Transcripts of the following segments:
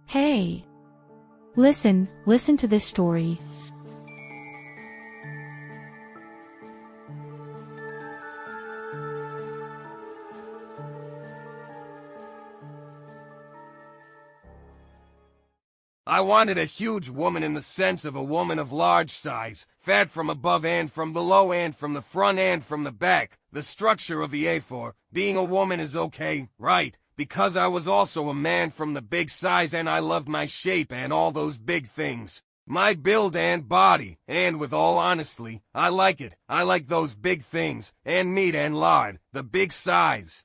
Hey! Listen to this story. I wanted a huge woman in the sense of a woman of large size, fat from above and from below and from the front and from the back. The structure of the A4, being a woman is okay, right? Because I was also a man from the big size and I loved my shape and all those big things. My build and body, and with all honesty, I like it. I like those big things, and meat and lard, the big size.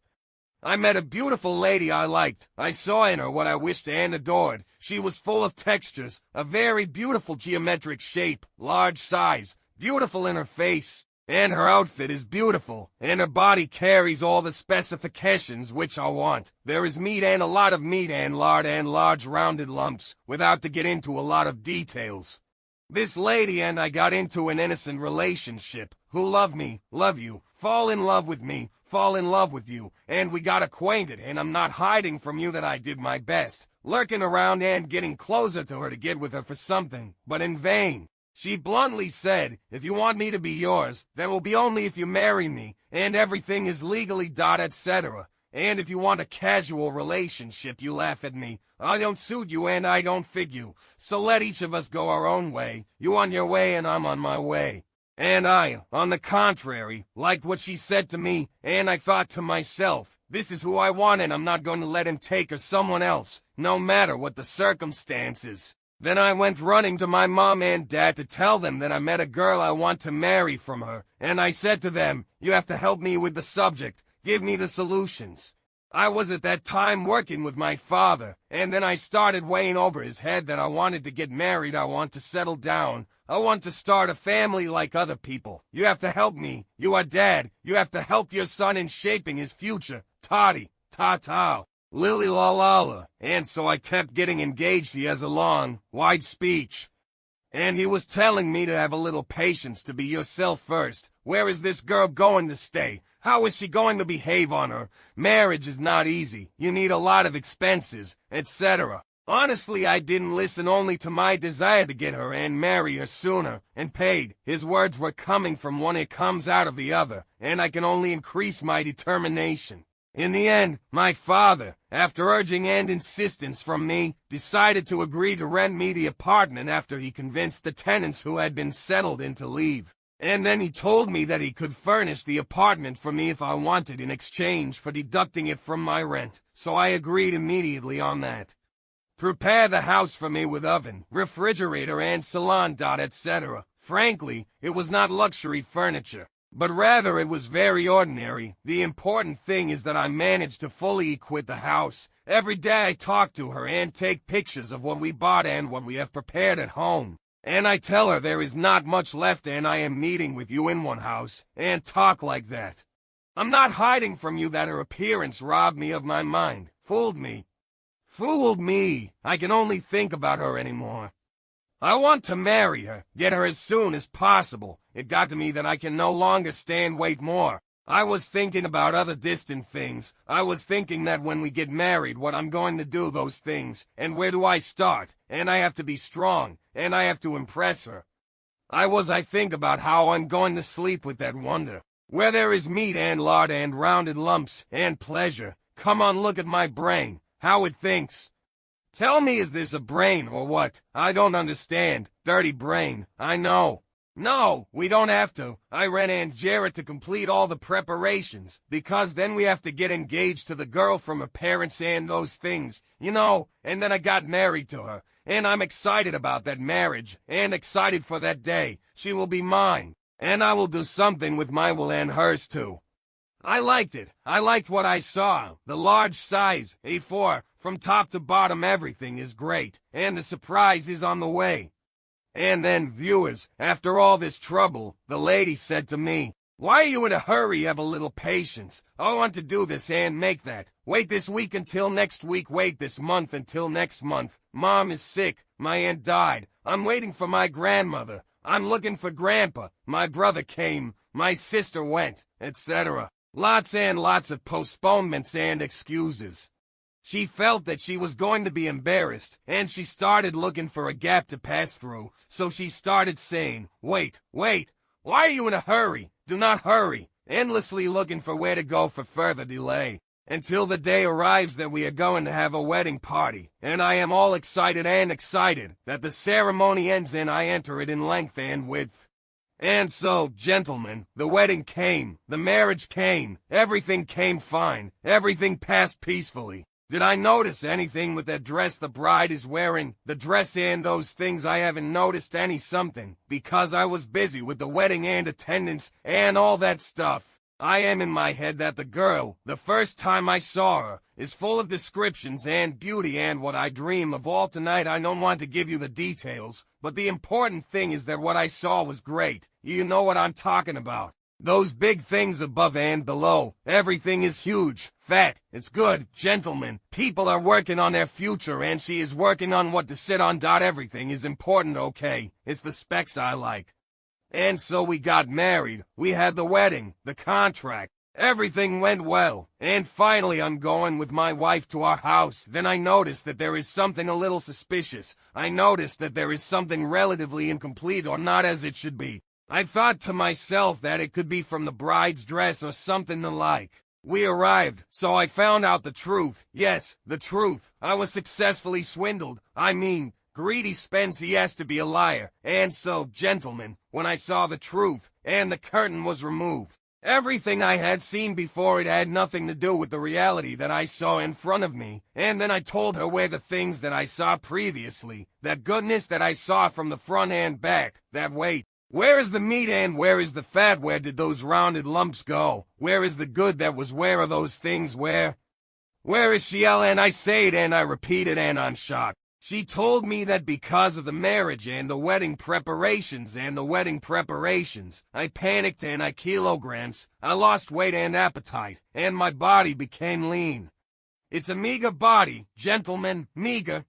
I met a beautiful lady I liked. I saw in her what I wished and adored. She was full of textures, a very beautiful geometric shape, large size, beautiful in her face. And her outfit is beautiful, and her body carries all the specifications which I want. There is meat and a lot of meat and lard and large rounded lumps, without to get into a lot of details. This lady and I got into an innocent relationship. Who love me, love you, fall in love with me, fall in love with you, and we got acquainted, and I'm not hiding from you that I did my best, lurking around and getting closer to her to get with her for something, but in vain. She bluntly said, if you want me to be yours, that will be only if you marry me, and everything is legally etc. And if you want a casual relationship, you laugh at me. I don't suit you and I don't fit you. So let each of us go our own way. You on your way and I'm on my way. And I, on the contrary, liked what she said to me, and I thought to myself, this is who I want and I'm not going to let him take her someone else, no matter what the circumstances. Then I went running to my mom and dad to tell them that I met a girl I want to marry from her, and I said to them, you have to help me with the subject, give me the solutions. I was at that time working with my father, and then I started weighing over his head that I wanted to get married, I want to settle down, I want to start a family like other people. You have to help me, you are dad, you have to help your son in shaping his future, Toddy, ta-ta. Lily la la la, and so I kept getting engaged. He has a long, wide speech. And he was telling me to have a little patience, to be yourself first. Where is this girl going to stay? How is she going to behave on her? Marriage is not easy. You need a lot of expenses, etc. Honestly, I didn't listen, only to my desire to get her and marry her sooner, and paid. His words were coming from one, it comes out of the other, and I can only increase my determination. In the end, my father, after urging and insistence from me, decided to agree to rent me the apartment after he convinced the tenants who had been settled in to leave. And then he told me that he could furnish the apartment for me if I wanted in exchange for deducting it from my rent, so I agreed immediately on that. Prepare the house for me with oven, refrigerator and salon etc. Frankly, it was not luxury furniture. But rather it was very ordinary. The important thing is that I managed to fully equip the house. Every day I talk to her and take pictures of what we bought and what we have prepared at home. And I tell her there is not much left and I am meeting with you in one house, and talk like that. I'm not hiding from you that her appearance robbed me of my mind, fooled me. Fooled me. I can only think about her anymore. I want to marry her, get her as soon as possible. It got to me that I can no longer stand wait more. I was thinking about other distant things. I was thinking that when we get married, what I'm going to do those things, and where do I start, and I have to be strong, and I have to impress her. I think about how I'm going to sleep with that wonder. Where there is meat and lard and rounded lumps, and pleasure. Come on, look at my brain, how it thinks. Tell me, is this a brain or what? I don't understand. Dirty brain, I know. No, we don't have to. I ran Aunt Jarrett to complete all the preparations, because then we have to get engaged to the girl from her parents and those things, you know, and then I got married to her, and I'm excited about that marriage, and excited for that day. She will be mine, and I will do something with my will and hers too. I liked it. I liked what I saw. The large size, A4, from top to bottom everything is great, and the surprise is on the way. And then, viewers, after all this trouble, the lady said to me, why are you in a hurry? Have a little patience. I want to do this and make that. Wait this week until next week. Wait this month until next month. Mom is sick. My aunt died. I'm waiting for my grandmother. I'm looking for grandpa. My brother came. My sister went, etc. Lots and lots of postponements and excuses. She felt that she was going to be embarrassed, and she started looking for a gap to pass through, so she started saying, "Wait, wait, why are you in a hurry? Do not hurry," endlessly looking for where to go for further delay. Until the day arrives that we are going to have a wedding party, and I am all excited that the ceremony ends and I enter it in length and width. And so, gentlemen, the wedding came, the marriage came, everything came fine, everything passed peacefully. Did I notice anything with that dress the bride is wearing? The dress and those things I haven't noticed any something, because I was busy with the wedding and attendance and all that stuff. I am in my head that the girl, the first time I saw her, is full of descriptions and beauty and what I dream of all tonight. I don't want to give you the details, but the important thing is that what I saw was great. You know what I'm talking about. Those big things above and below. Everything is huge, fat, it's good, gentlemen. People are working on their future and she is working on what to sit on. Everything is important, okay? It's the specs I like. And so we got married, we had the wedding, the contract, everything went well, and finally I'm going with my wife to our house. Then I noticed that there is something a little suspicious. I noticed that there is something relatively incomplete or not as it should be. I thought to myself that it could be from the bride's dress or something the like. We arrived, so I found out the truth. Yes, the truth. I was successfully swindled. I mean, greedy Spence, he has to be a liar. And so, gentlemen, when I saw the truth, and the curtain was removed, everything I had seen before, it had nothing to do with the reality that I saw in front of me. And then I told her where the things that I saw previously, that goodness that I saw from the front and back, that weight. Where is the meat and where is the fat? Where did those rounded lumps go? Where is the good that was? Where are those things? Where is she? And I say it and I repeat it and I'm shocked. She told me that because of the marriage and the wedding preparations, I panicked and I kilograms, I lost weight and appetite, and my body became lean. It's a meager body, gentlemen, meager,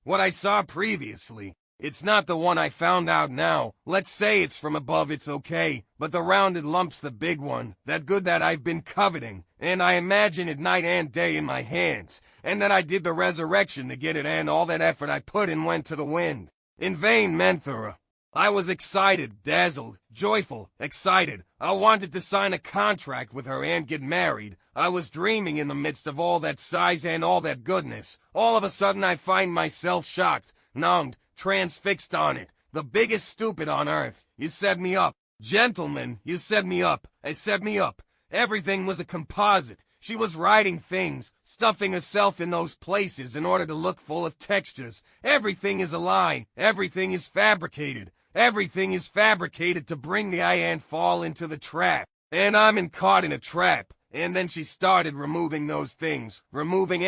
what I saw previously. It's not the one I found out now. Let's say it's from above, it's okay, but the rounded lump's the big one, that good that I've been coveting, and I imagine it night and day in my hands, and that I did the resurrection to get it, and all that effort I put in went to the wind. In vain, Menthura. I was excited, dazzled, joyful, excited. I wanted to sign a contract with her and get married. I was dreaming in the midst of all that size and all that goodness. All of a sudden I find myself shocked, numbed, transfixed on it. The biggest stupid on earth. You set me up. Gentlemen, you set me up. I set me up. Everything was a composite. She was writing things, stuffing herself in those places in order to look full of textures. Everything is a lie. Everything is fabricated. Everything is fabricated to bring the eye and fall into the trap. And I'm caught in a trap. And then she started removing those things, removing,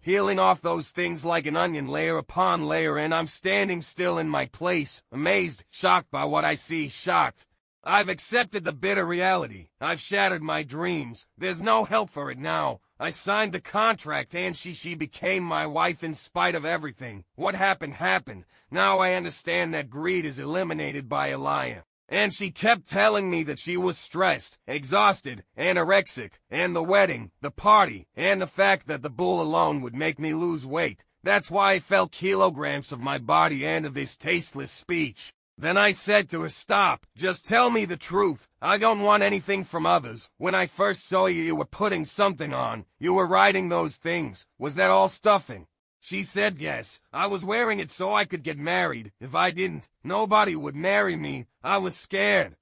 peeling off those things like an onion, layer upon layer, and I'm standing still in my place, amazed, shocked by what I see, shocked. I've accepted the bitter reality. I've shattered my dreams. There's no help for it now. I signed the contract and she became my wife in spite of everything. What happened, happened. Now I understand that greed is eliminated by a liar. And she kept telling me that she was stressed, exhausted, anorexic, and the wedding, the party, and the fact that the bull alone would make me lose weight. That's why I felt kilograms of my body and of this tasteless speech. Then I said to her, stop, just tell me the truth. I don't want anything from others. When I first saw you, you were putting something on. You were writing those things. Was that all stuffing? She said yes. I was wearing it so I could get married. If I didn't, nobody would marry me. I was scared.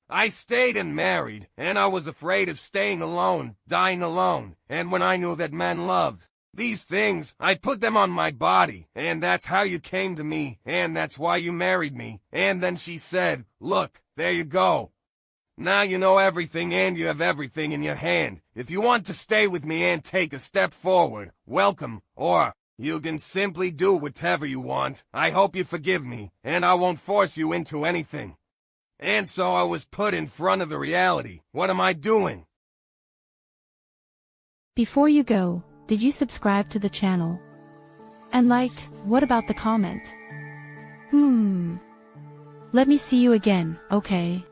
I stayed and married, and I was afraid of staying alone, dying alone. And when I knew that men loved these things, I put them on my body. And that's how you came to me, and that's why you married me. And then she said, look, there you go. Now you know everything and you have everything in your hand. If you want to stay with me and take a step forward, welcome, or you can simply do whatever you want. I hope you forgive me, and I won't force you into anything. And so I was put in front of the reality. What am I doing? Before you go, did you subscribe to the channel? And what about the comment? Let me see you again, okay?